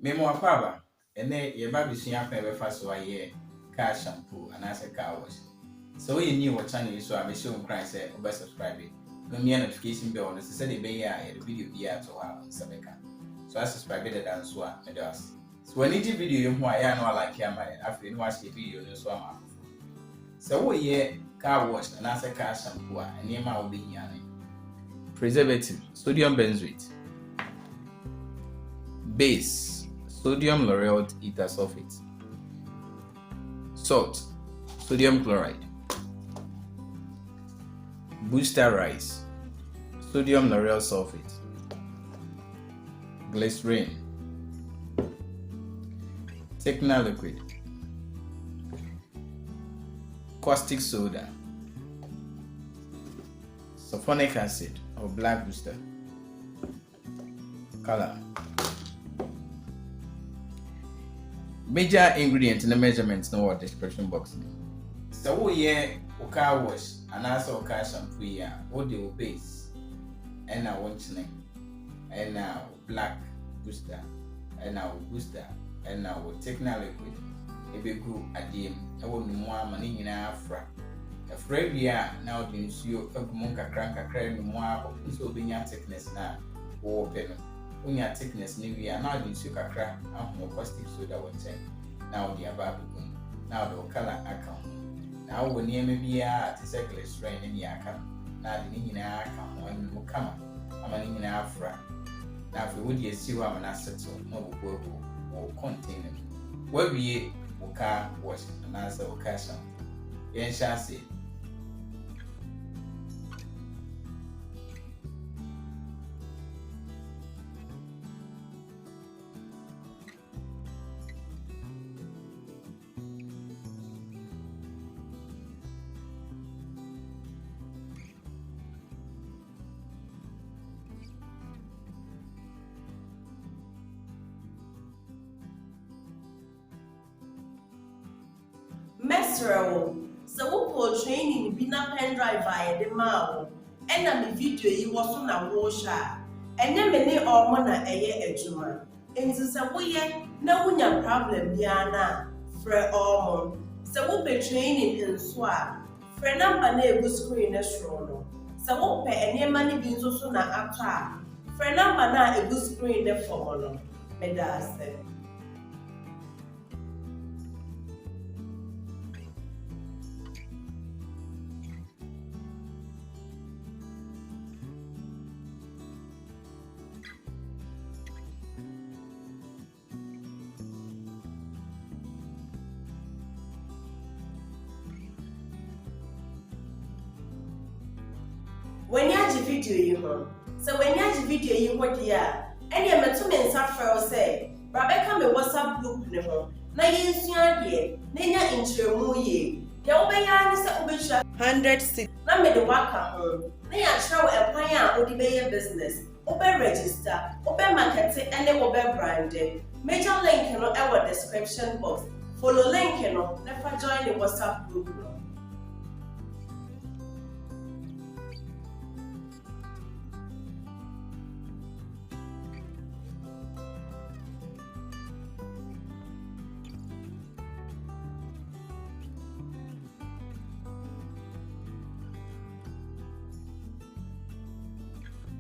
Memo Aquaba, and then your baby see up ever fast so I hear car shampoo and as a car wash. So you knew what channel you saw, I be sure cry say, or subscribe it. No mere notification bell necessarily be here, the video be out to our Sabeka. So I subscribe it and so on, medals. So when each video you want, I know like camera after you watch the video, you so am. So we hear car wash and as a car shampoo, and your mouth will be here. Preservative, sodium benzoate. Base, sodium lauryl ether sulfate. Salt, sodium chloride. Booster rice, sodium lauryl sulfate. Glycerin, thickener liquid. Caustic soda, sulfonic acid or black booster. Color. Major ingredients in the measurements no what description box. So we hear car wash and also car shampoo here. What the base and now one and now black booster and now booster and now thickener liquid. A big group at the end. I won't know money in Afra. A friend we are now doing you a monka crank a crane more so being your thickness now. Or pen. When your thickness new we are now doing sugar crack and more caustic soda one time. Now the above now the color account. Now when you may be a circle strain in the account. Now the in our account when you come. I'm an in Afra. Now if we would see what an asset no work or contain them. Where we car wash and answer occasion. Yen shall say. Mesro, so we training be na pen drive via the mouth, and na video you was on a washer, and then many or mona a year ejuma. And so we no one problem biana, fre ormon. So we be training in swap, fre number neighbor screen as rono. So we pay any money being so soon after, fre number na a good screen the for medase. When you have video you so when you have video you what here, and you met 2 men suffer say, Rebecca me WhatsApp group ne ho, na yin sua de, na nya intremu ye. De obeya ni se obehwa 106 na me de waka ho. Na ya travel e kwan a odi be ye business. Obe register, obe market and obe brand. Major link no e wo description box. Follow link no, never join the WhatsApp group no.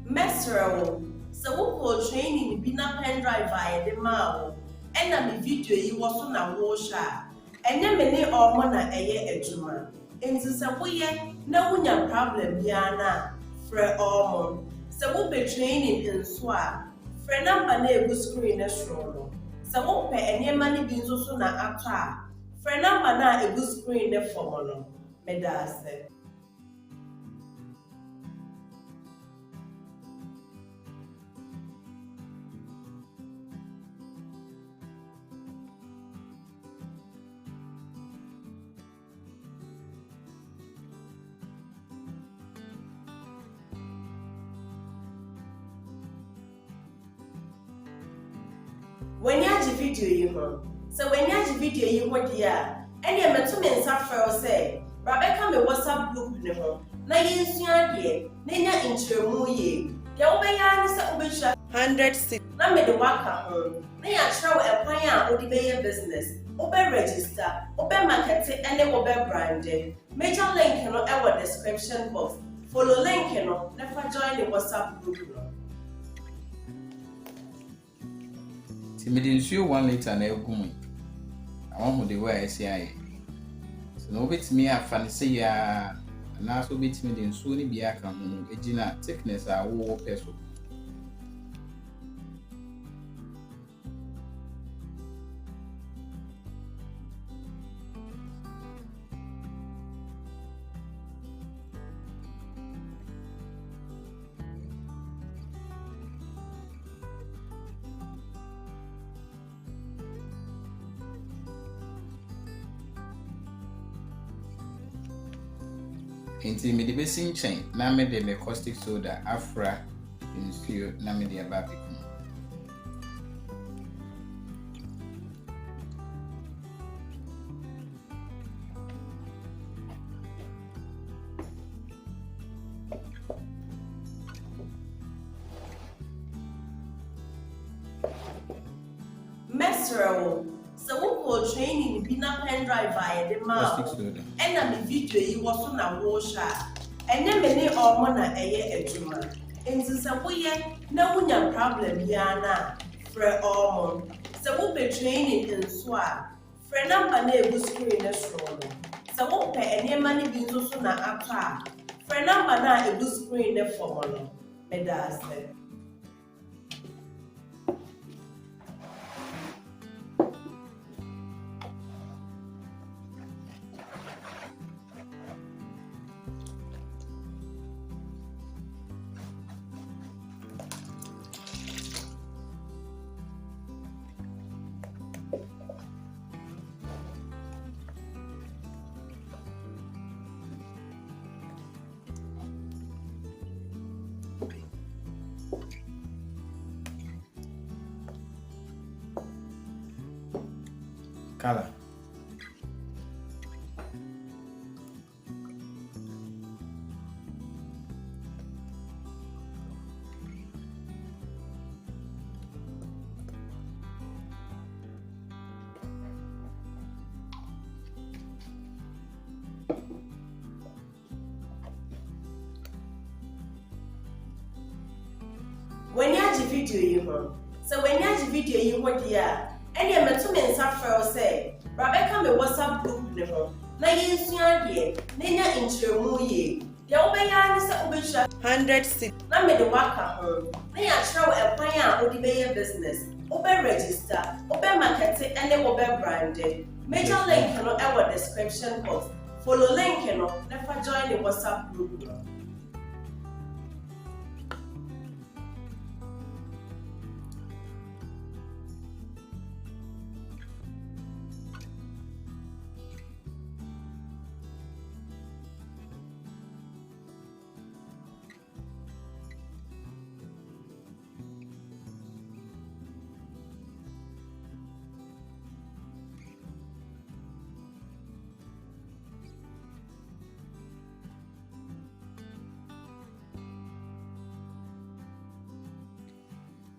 Mesro, so we training be na pen drive via the mouth, and na me video you was on a washer, and then many or mona a year ejuma. And so we no one problem biana, fre ormon. So we be training in swap, fre number neighbor screen as rono. So we pay any money being so soon after, fre number na a good screen the for medase. When you have video you so when you have video you what here, and you met 2 men suffer say, Rebecca me WhatsApp group ne ho, na yin sua de, na nya intremu ye. De obeya ni se obehwa 106 na me de waka ho na ya kyerɛw ɛkwan a wode bɛyɛ business wobɛ register wobɛ market ɛne wobɛ brand major link no ɛwɔ description box follow link no na fa join the WhatsApp group no timidi nsuo 1 liter na egu mu awon de wa esi aye so no betimi afa ne se ya na so betimi de nsuo ni bia ka ho egina thickness a wo peso Inti me de besi nchen na me de me caustic soda afra nsuo na me de aba biku mesro so wo training bi na pen drive via the mouth and me video yi wo so na wo sha enye me ne omo na eye adwuma enti se wo ye na wunya problem ya na fre omo se wo be training nso a fre number na egu screen na so no se wo pe enye ma ne bi nso so na aka fre number na egu screen na for no me da se color when you have video you ho so when you have video you ho dia and you meant to me say Rebecca me WhatsApp group ne ho na yensua de na nya nkyeremu ye de wo be ya ne se wo be 106 na me de waka ho na ya kyerɛw ɛkwan a wo de bɛyɛ business wo be register wo be market ene wo be brand major link no ɛwɔ description box follow link no na fa join the WhatsApp group no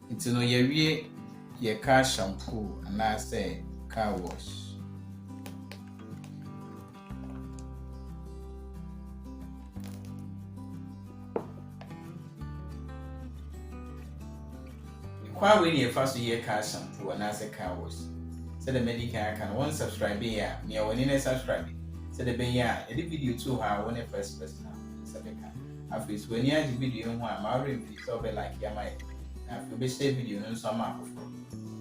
Inti no yewie ye car shampoo and say car wash kwa we ye fa so ye car shampoo and say car wash say the medical can one subscribe here me woni na subscribe say the ben ya e video too ha one first person say be can afis when ya the video ho a ma review so be like ya my if you be share video no so ma afoforo.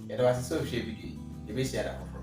You don't want to share video. You be share that.